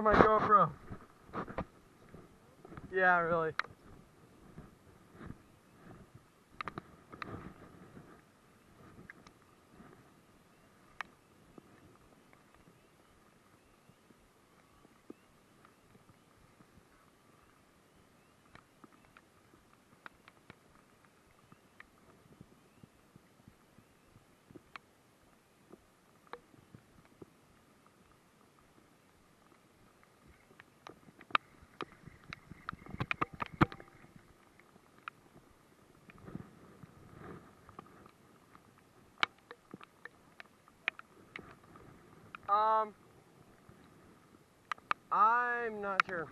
borrow my GoPro? Yeah, really. I'm not sure.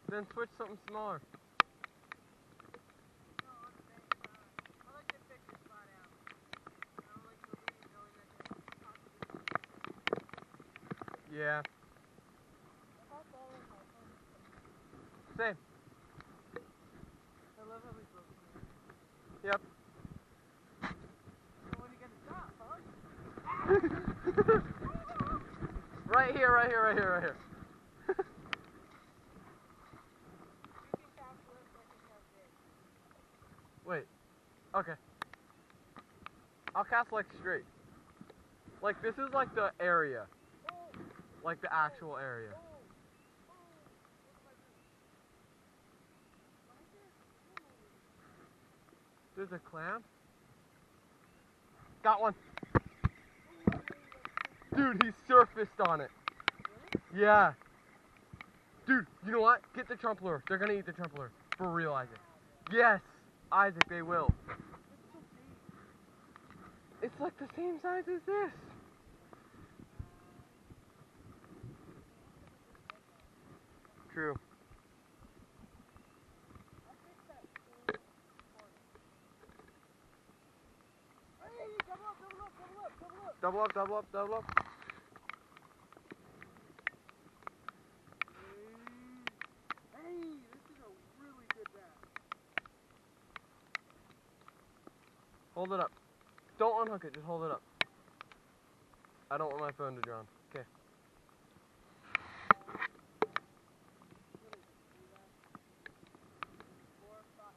Then switch something smaller. Yeah. Same. I love how we broke it. Yep. So when you get a stop, huh? Right here, right here, right here, right here. Wait. Okay. I'll cast like straight. Like this is like the area. Like the actual area. There's a clam? Got one. Dude, he surfaced on it. Yeah. Dude, you know what? Get the trump lure. They're gonna eat the trump lure. For real, Isaac. Yes, Isaac, they will. It's like the same size as this. True. Double up, double up, double up. Hey, this is a really good bass. Hold it up. Don't unhook it, just hold it up. I don't want my phone to drown. Okay.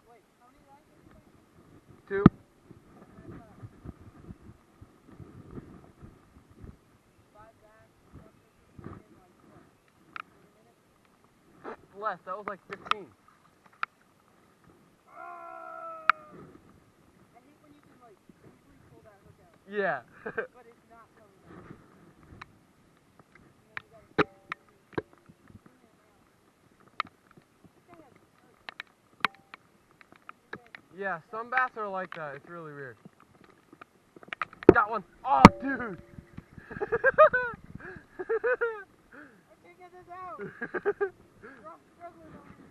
Wait, how many lines are you? 2. Less, that was like 15. I hate when you can like easily pull that hook out. Yeah. But it's not coming out. And then you gotta Yeah, some bass are like that. It's really weird. Got one. Oh, dude. I can't get this out. I'm struggling over here.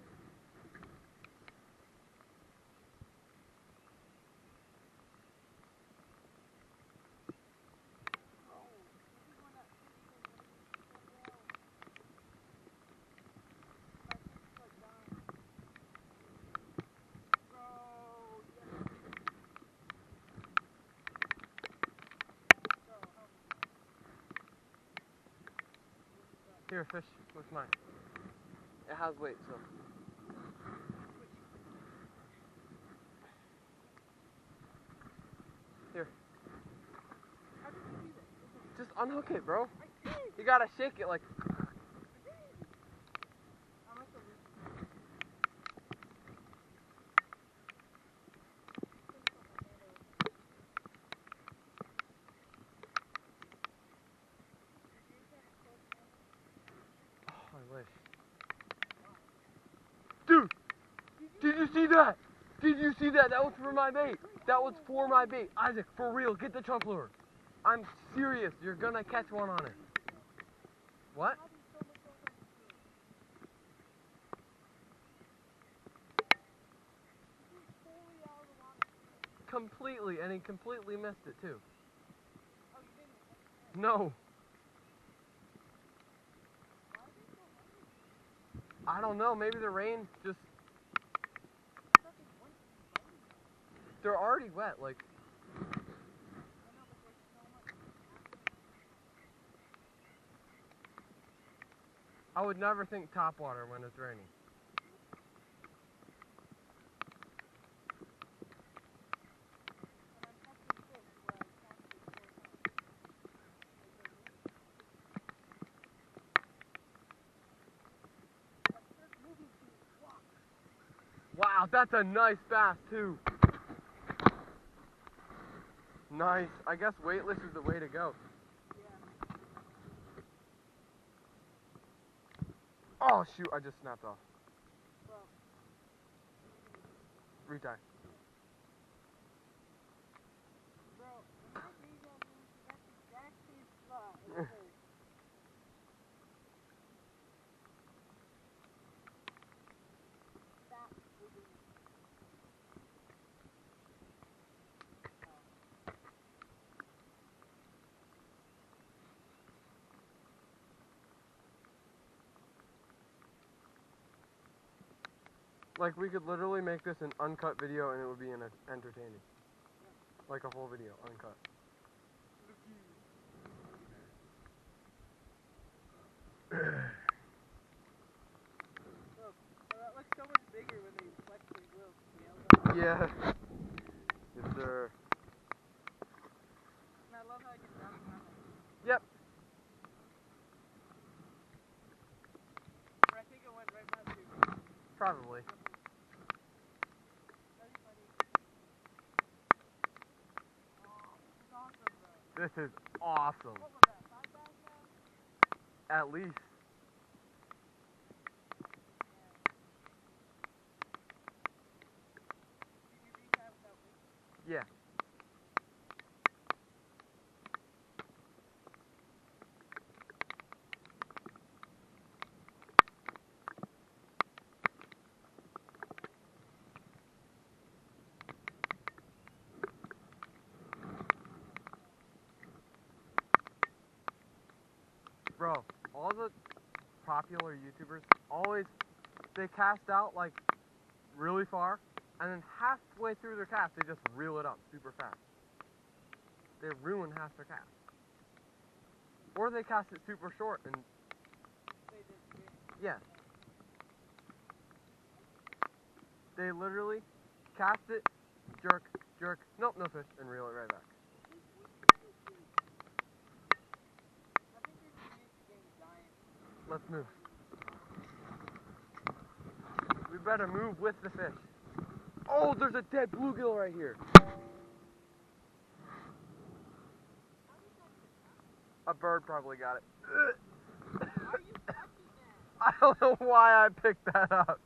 Here, fish with mine. It has weight, so. Here. Just unhook it, bro. You gotta shake it like. Oh, I wish. Dude! Did you see that? Did you see that? That was for my bait. That was for my bait. Isaac, for real, get the trump lure. I'm serious. You're gonna catch one on it. What? completely, and he completely missed it too. Oh, you didn't? No. I don't know, maybe the rain just... They're already wet, like... I would never think top water when it's raining. Wow, that's a nice bass too. Nice. I guess weightless is the way to go. Oh shoot, I just snapped off. Retie. Bro, when I read that news, that's the exact same spot. Like, we could literally make this an uncut video and it would be entertaining. Like a whole video, uncut. That looks so much bigger when they flex their grills. Yeah. Yes, sir. And I love how I can bounce around. Yep. But I think it went right past you. Probably. That'd be funny. Oh, this is awesome, bro. This is awesome. What was that, 5 pounds now? At least. Did you reach out without me? Yeah. Bro, all the popular YouTubers they cast out like really far, and then halfway through their cast they just reel it up super fast. They ruin half their cast. Or they cast it super short and yeah. They literally cast it, jerk, jerk, nope, no fish, and reel it right back. Let's move. We better move with the fish. Oh, there's a dead bluegill right here. A bird probably got it. Why are you touching that? I don't know why I picked that up.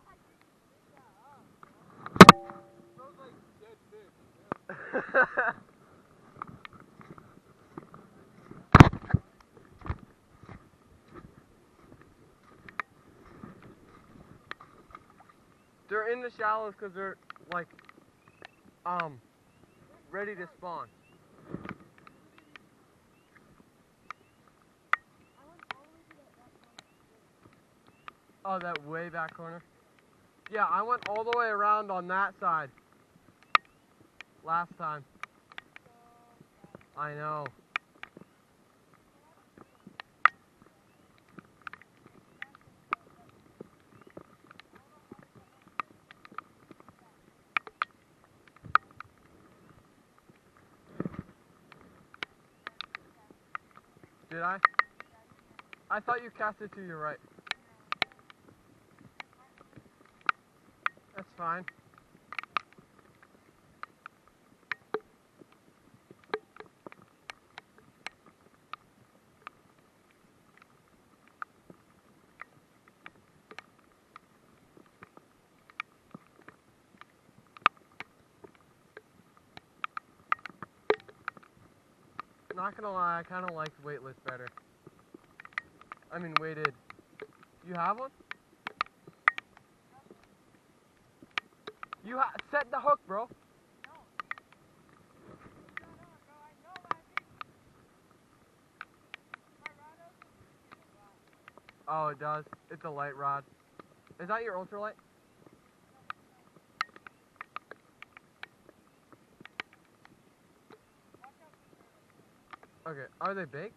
Smells like dead fish. They're in the shallows because they're like, ready to spawn. Oh, that way back corner? Yeah, I went all the way around on that side. Last time. I know. Did I? I thought you cast it to your right. That's fine. Not gonna lie, I kind of liked weightless better. I mean weighted. You have one? You set the hook, bro. Oh, it does. It's a light rod. Is that your ultralight? Okay, are they big?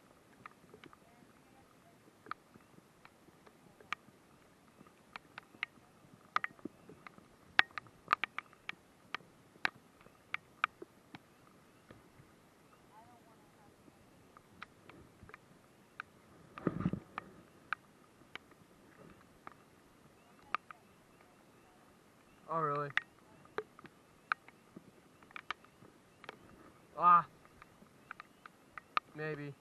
Oh, really? Ah, maybe.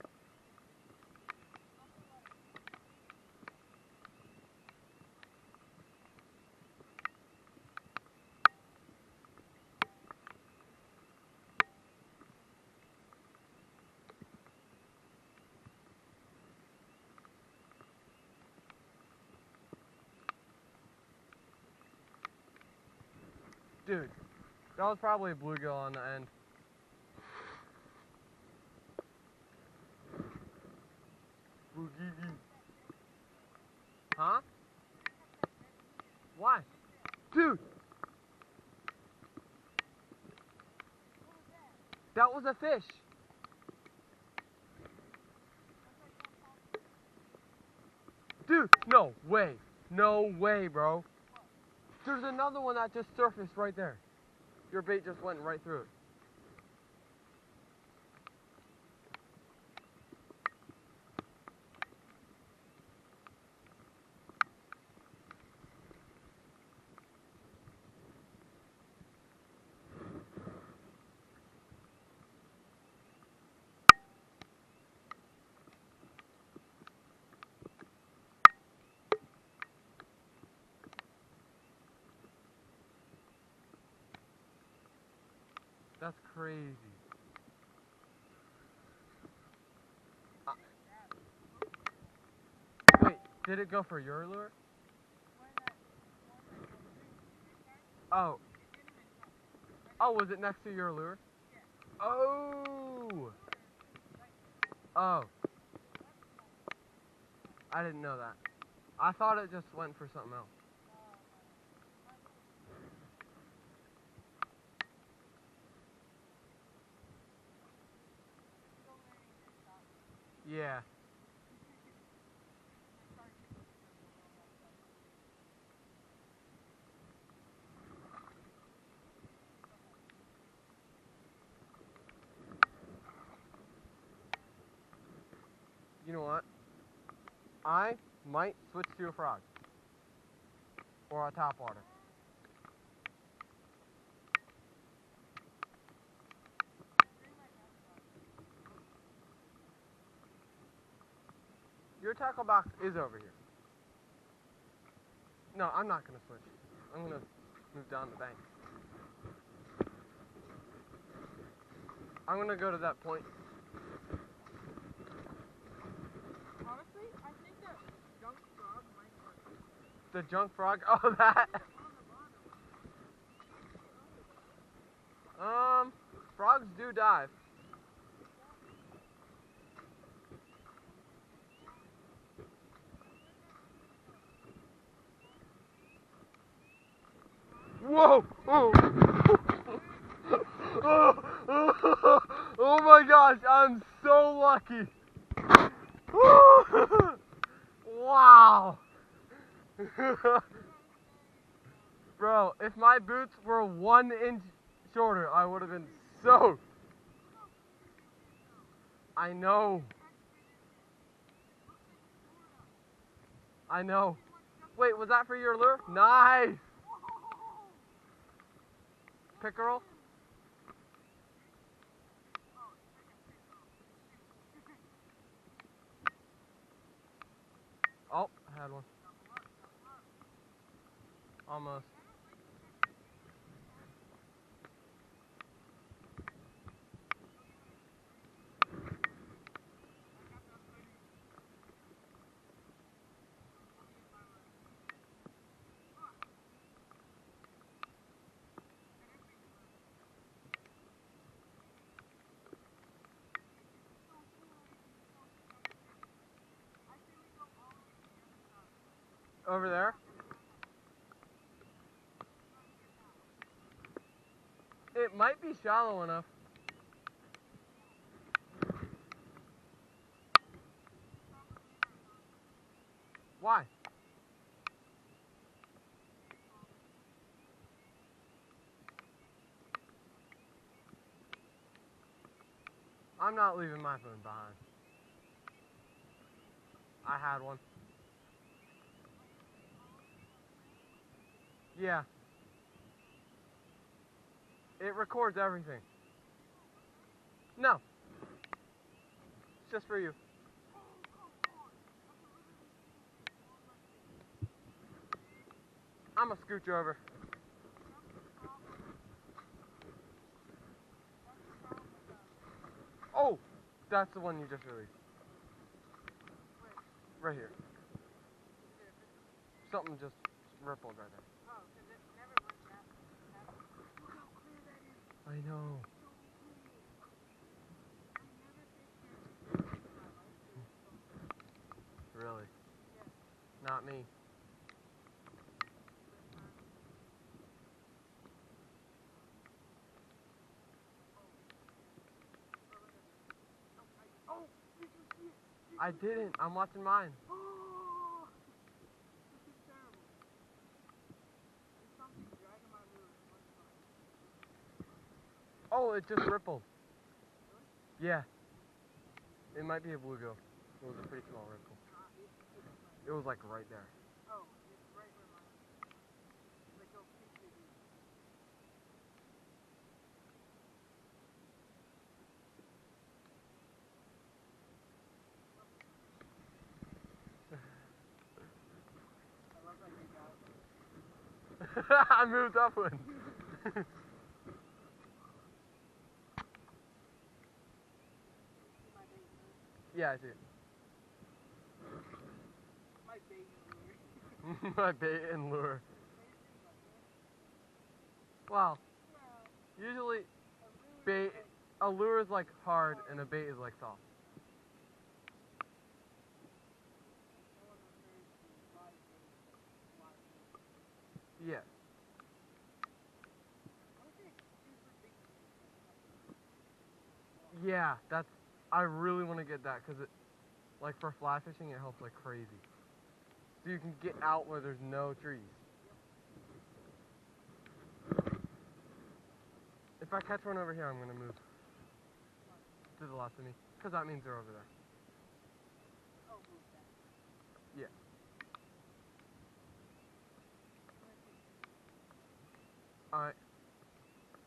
Dude, that was probably a bluegill on the end. Boogie. Huh? Why? Dude! That was a fish! Dude, no way. No way, bro. There's another one that just surfaced right there. Your bait just went right through it. That's crazy. Wait, did it go for your lure? Oh. Oh, was it next to your lure? Oh. Oh. I didn't know that. I thought it just went for something else. Yeah. You know what? I might switch to a frog. Or a topwater. Your tackle box is over here. No, I'm not gonna switch. I'm gonna move down the bank. I'm gonna go to that point. Honestly, I think that junk frog might work. The junk frog? Oh, that? Frogs do dive. Whoa! Oh. Oh my gosh, I'm so lucky. Wow. Bro, if my boots were 1 inch shorter, I would have been soaked. I know. I know. Wait, was that for your lure? Nice. Pickerel? Oh, I had one. Almost. Over there? It might be shallow enough. Why? I'm not leaving my phone behind. I had one. Yeah. It records everything. No. It's just for you. I'm gonna scooch over. Oh! That's the one you just released. Right here. Something just rippled right there. Oh, because it never went down. Look how clear that is. I know. Really? Yeah. Not me. Oh, did you see it? I didn't. I'm watching mine. Oh, this is terrible. There's something dragging my lure. Oh, it just rippled. Yeah. It might be a bluegill. It was a pretty small ripple. It was like right there. Oh, it's right where mine is. Like, go picture these. I love that you got it. I moved upwind. My bait lure. Yeah, I see it. My bait lure. My bait and lure. Wow. Well, Usually a lure bait, is a lure is like hard and a bait is like soft. one of those very live baits. Live baits. Yeah. I would say it's super big fish. Yeah, that's, I really want to get that because it, like for fly fishing, it helps like crazy. So you can get out where there's no trees. If I catch one over here, I'm going to move to the left of me because that means they're over there. Oh, move that. Yeah.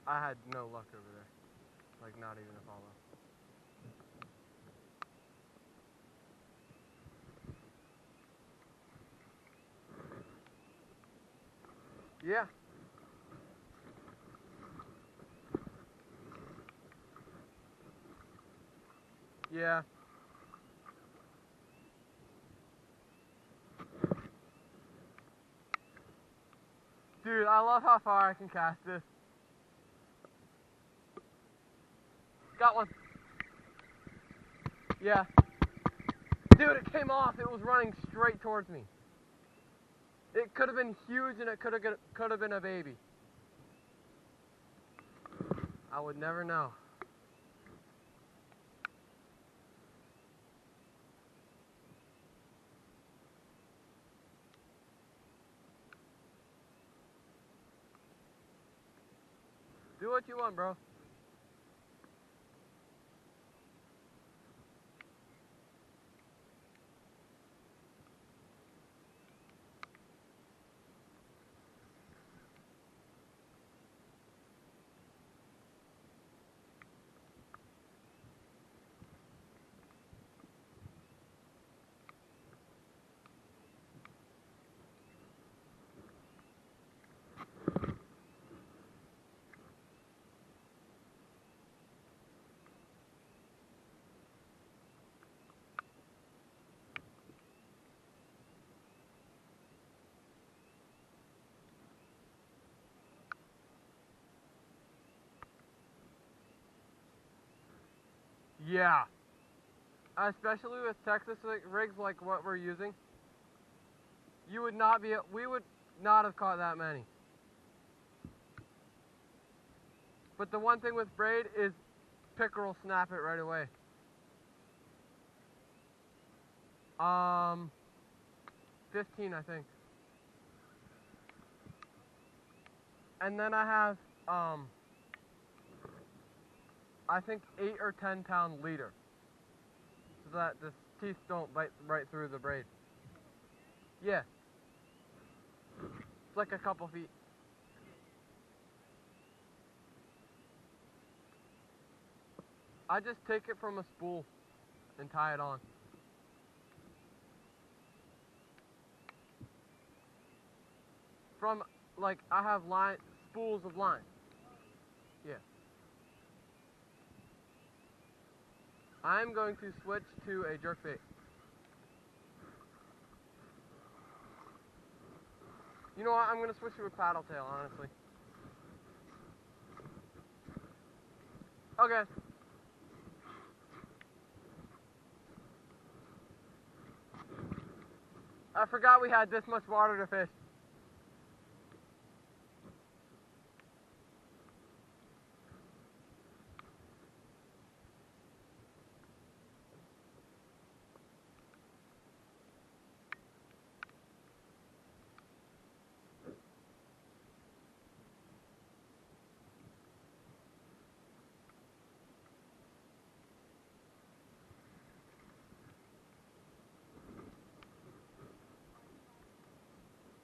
I had no luck over there. Like not even a follow. Yeah. Yeah. Dude, I love how far I can cast this. Got one. Yeah. Dude, it came off. It was running straight towards me. It could have been huge and it could have been a baby. I would never know. Do what you want, bro. Yeah. Especially with Texas rigs like what we're using. You would not be, we would not have caught that many. But the one thing with braid is pickerel snap it right away. 15, I think. And then I have, I think 8 or 10 pound leader, so that the teeth don't bite right through the braid. Yeah. It's like a couple feet. I just take it from a spool and tie it on. From, like, I have spools of line. Yeah. I'm going to switch to a jerkbait. You know what? I'm going to switch to a paddle tail, honestly. Okay. I forgot we had this much water to fish.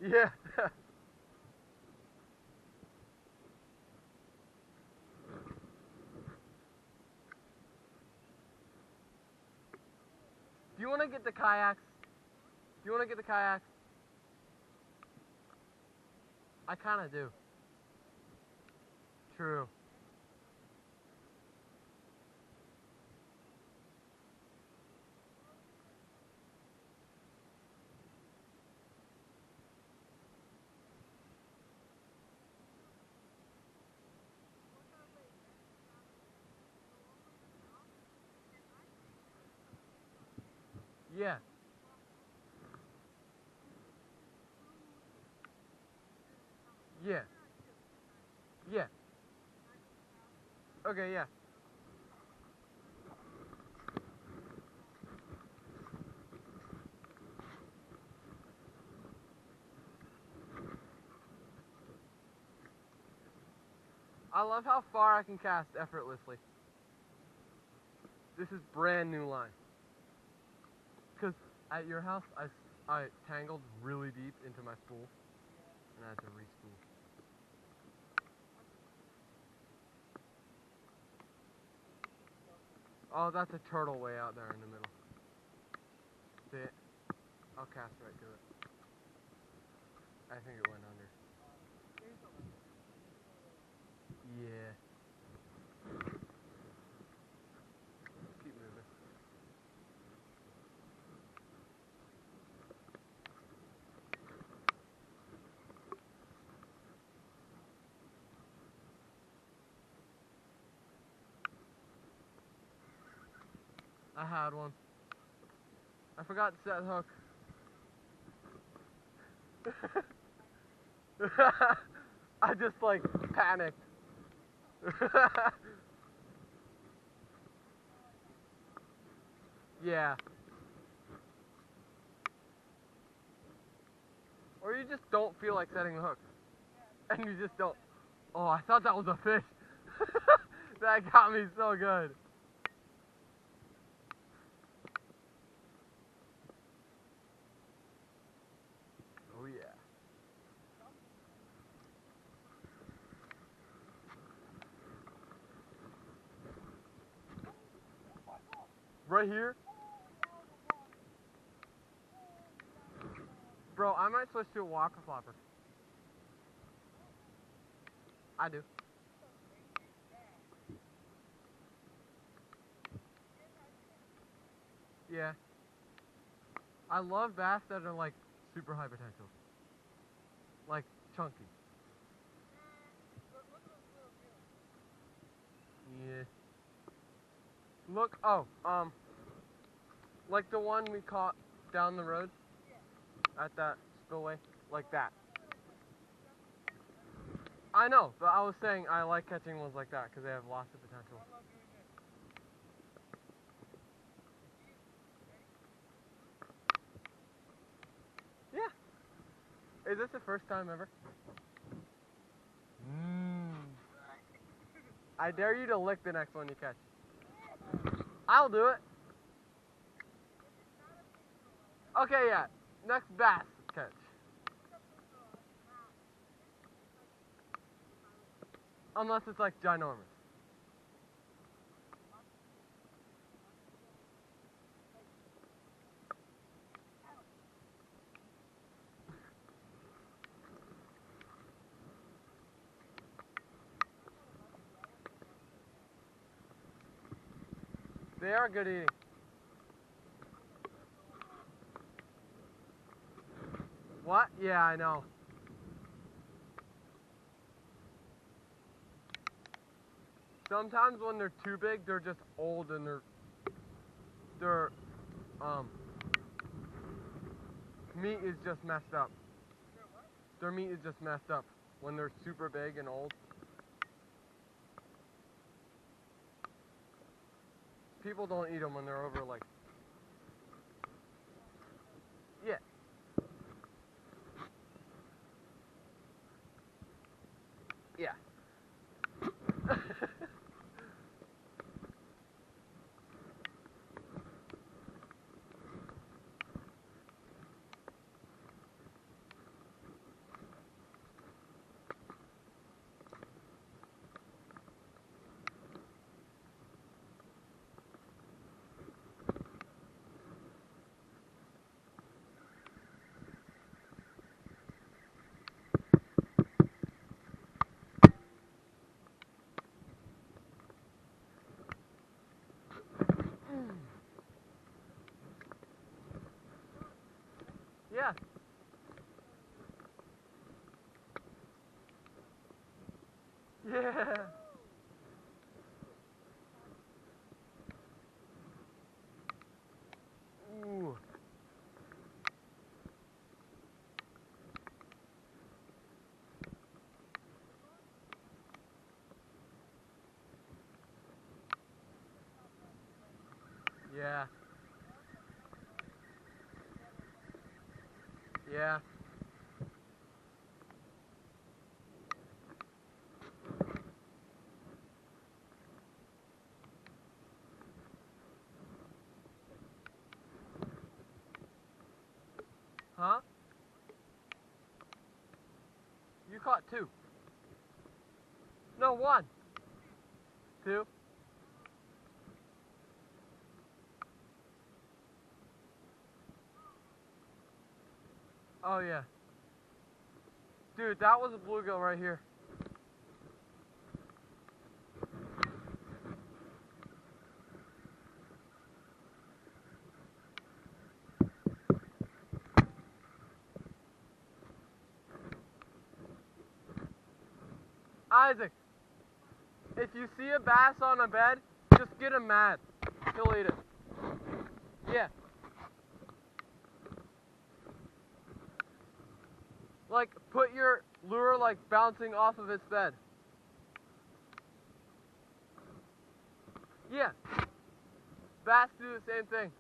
Yeah. Do you want to get the kayaks? Do you want to get the kayaks? I kind of do. True. Yeah. Yeah. Yeah. Okay, yeah. I love how far I can cast effortlessly. This is brand new line. Because at your house, I tangled really deep into my spool, and I had to re-spool. Oh, that's a turtle way out there in the middle. See it? I'll cast right to it. I think it went under. Yeah. Keep moving. I had one. I forgot to set the hook. I just like panicked. Yeah. Or you just don't feel like setting the hook. And you just don't. Oh, I thought that was a fish. That got me so good. Oh yeah. Right here? Bro, I might switch to a walker flopper. I do. Yeah. I love bass that are like super high potential. Like chunky. Yeah. Look, oh, like the one we caught down the road at that spillway like that. I know, but I was saying I like catching ones like that because they have lots of potential. How about doing this? Yeah. Is this the first time ever? I dare you to lick the next one you catch. I'll do it. Okay, yeah. Next bass catch. Unless it's like ginormous. They are good eating. What? Yeah, I know. Sometimes when they're too big, they're just old and their meat is just messed up. Their meat is just messed up when they're super big and old. People don't eat them when they're over like. Yeah. Yeah. Yeah. Yeah. Ooh. Yeah. Yeah. Huh? You caught 2. No, 1. 2. Oh yeah. Dude, that was a bluegill right here. Isaac, if you see a bass on a bed, just get him mad. He'll eat it. Yeah. Like, put your lure, like, bouncing off of its bed. Yeah. Bass do the same thing.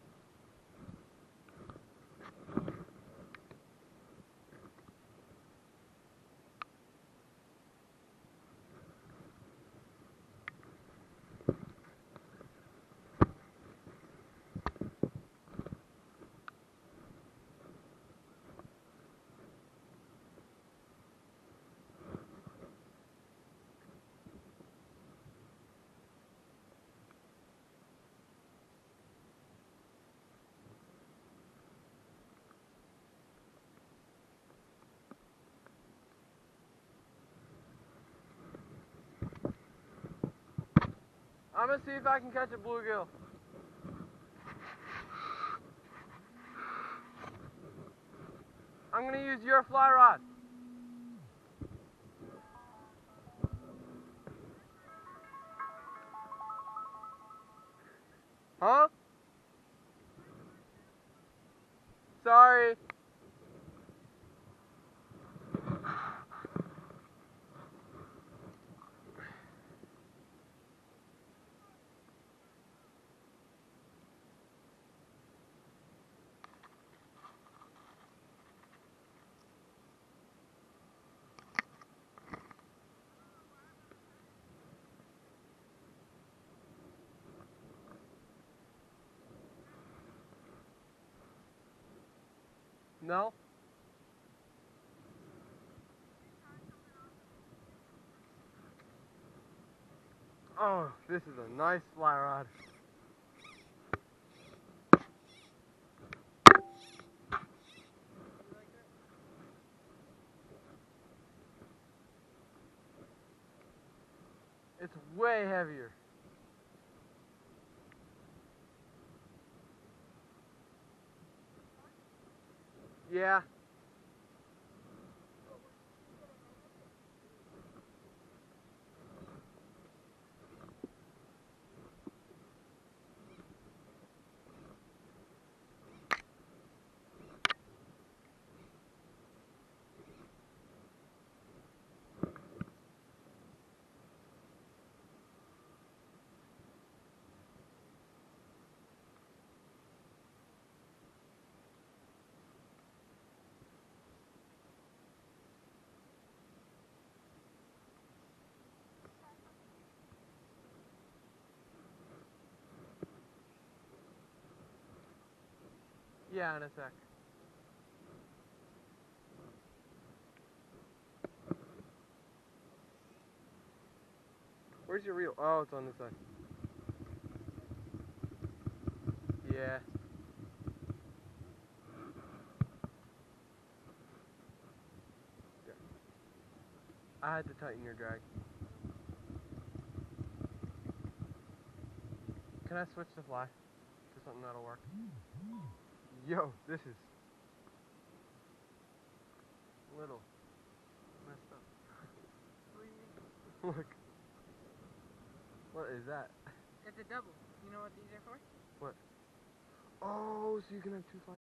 I'm gonna see if I can catch a bluegill. I'm gonna use your fly rod. Huh? Sorry. No? Oh, this is a nice fly rod. It's way heavier. Yeah. Yeah, in a sec. Where's your reel? Oh, it's on this side. Yeah. I had to tighten your drag. Can I switch the fly to something that'll work? Yo, this is a little messed up. Look. What is that? It's a double. You know what these are for? What? Oh, so you can have two flies.